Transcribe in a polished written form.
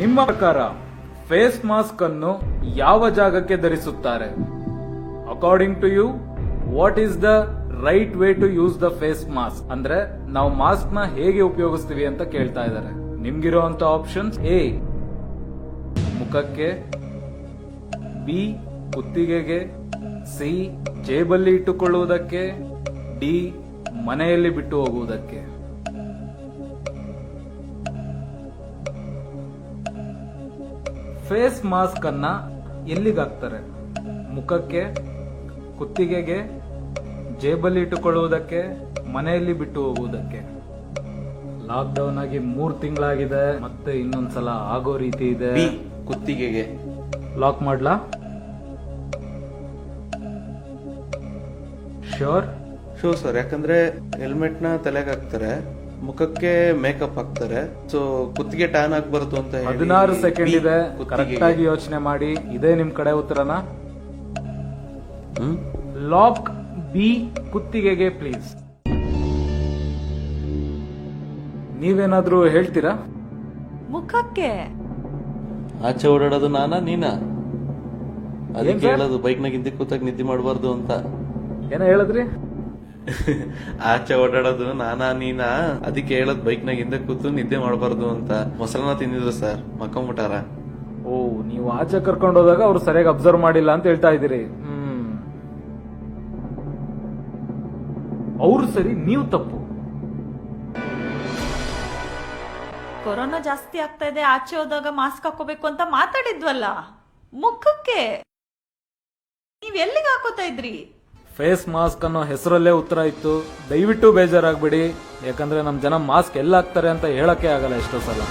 ನಿಮ್ಮ ಪ್ರಕಾರ face mask ಅನ್ನು ಯಾವ ಜಾಗಕ್ಕೆ ಧರಿಸುತ್ತಾರೆ? According to you, what is the right way to use the face mask? ಅಂದ್ರೆ ನಾವು ಮಾಸ್ಕ್ ನ ಹೇಗೆ ಉಪಯೋಗಿಸ್ತೀವಿ ಅಂತ ಕೇಳ್ತಾ ಇದ್ದಾರೆ. ನಿಮ್ಗಿರುವಂತ ಆಪ್ಷನ್ಸ್: ಎ ಮುಖಕ್ಕೆ, ಬಿ ಕುತ್ತಿಗೆಗೆ, ಸಿ ಜೇಬಲ್ಲಿ ಇಟ್ಟುಕೊಳ್ಳುವುದಕ್ಕೆ, ಡಿ ಮನೆಯಲ್ಲಿ ಬಿಟ್ಟು ಹೋಗುವುದಕ್ಕೆ. ಫೇಸ್ ಮಾಸ್ಕ್ ಅನ್ನ ಎಲ್ಲಿಗಾಕ್ತಾರೆ? ಮುಖಕ್ಕೆ, ಕುತ್ತಿಗೆಗೆ, ಜೇಬಲ್ಲಿ ಇಟ್ಟುಕೊಳ್ಳುವುದಕ್ಕೆ, ಮನೆಯಲ್ಲಿ ಬಿಟ್ಟು ಹೋಗುವುದಕ್ಕೆ. ಲಾಕ್ ಡೌನ್ ಆಗಿ 3 ತಿಂಗಳಾಗಿದೆ, ಮತ್ತೆ ಇನ್ನೊಂದ್ಸಲ ಆಗೋ ರೀತಿ ಇದೆ. ಬಿ ಕುತ್ತಿಗೆಗೆ. ಲಾಕ್ ಮಾಡ್ಲಾ? ಶ್ಯೂರ್ ಸರ್, ಯಾಕಂದ್ರೆ ಹೆಲ್ಮೆಟ್ ನ ತಲೆಗೆ ಹಾಕ್ತಾರೆ, ಮುಖಕ್ಕೆ ಮೇಕಪ್ ಹಾಕ್ತಾರೆ, ಸೊ ಕುತ್ತಿಗೆ ಟ್ಯಾನ್ ಆಗ್ಬಾರ್ದು ಅಂತ ಹೇಳಿ 16 ಸೆಕೆಂಡ್ ಇದೆ. ಕುತ್ತಿಗೆಗೆ. ಕರೆಕ್ಟ್ ಆಗಿ ಯೋಚನೆ ಮಾಡಿ. ಇದೇ ನಿಮ್ ಕಡೆ ಉತ್ತರನ? ಲಾಕ್ ಬಿ ಕುತ್ತಿಗೆಗೆ ಪ್ಲೀಸ್. ನೀವೇನಾದ್ರೂ ಹೇಳ್ತೀರಾ? ಮುಖಕ್ಕೆ. ಆಚೆ ಓಡಾಡೋದು ನಾನಾ ನೀನಾ? ಅದಕ್ಕೆ sir? ಹೇಳೋದು ಬೈಕ್ ನಾಗ ಹಿಂದೆ ಕೂತಾಗ ನಿದ್ದೆ ಮಾಡಬಾರ್ದು ಅಂತ. ಏನೋ ಹೇಳಿದ್ರಿ? ಆಚೆ ಓಡಾಡೋದು ನಾನಾ ನೀನಾ? ಅದಕ್ಕೆ ಹೇಳೋದು ಬೈಕ್ ನಾಗ ಹಿಂದೆ ಕೂತು ನಿದ್ದೆ ಮಾಡಬಾರ್ದು ಅಂತ. ಮೊಸರನ್ನ ತಿಂದಿದ್ರು ಸರ್, ಮಕ್ಕೊಂಬಿಟ್ಟಾರ. ಓ, ನೀವು ಆಚೆ ಕರ್ಕೊಂಡು ಹೋದಾಗ ಅವ್ರು ಸರಿಯಾಗಿ ಅಬ್ಸರ್ವ್ ಮಾಡಿಲ್ಲ ಅಂತ ಹೇಳ್ತಾ ಇದ್ದೀರಿ. ಅವ್ರು ಸರಿ, ನೀವು ತಪ್ಪು. ಕೊರೋನಾ ಜಾಸ್ತಿ ಆಗ್ತಾ ಇದೆ, ಆಚೆ ಹೋದಾಗ ಮಾಸ್ಕ್ ಹಾಕೋಬೇಕು ಅಂತ ಮಾತಾಡಿದ್ವಲ್ಲ, ಮುಖಕ್ಕೆ. ನೀವ್ ಎಲ್ಲಿಗೆ ಹಾಕೋತಾ ಇದ್ರಿ? ಫೇಸ್ ಮಾಸ್ಕ್ ಅನ್ನೋ ಹೆಸರಲ್ಲೇ ಉತ್ತರ ಇತ್ತು. ದಯವಿಟ್ಟು ಬೇಜಾರಾಗ್ಬಿಡಿ, ಯಾಕಂದ್ರೆ ನಮ್ ಜನ ಮಾಸ್ಕ್ ಎಲ್ಲ ಹಾಕ್ತಾರೆ ಅಂತ ಹೇಳಕ್ಕೆ ಆಗಲ್ಲ ಎಷ್ಟೋ ಸಲ.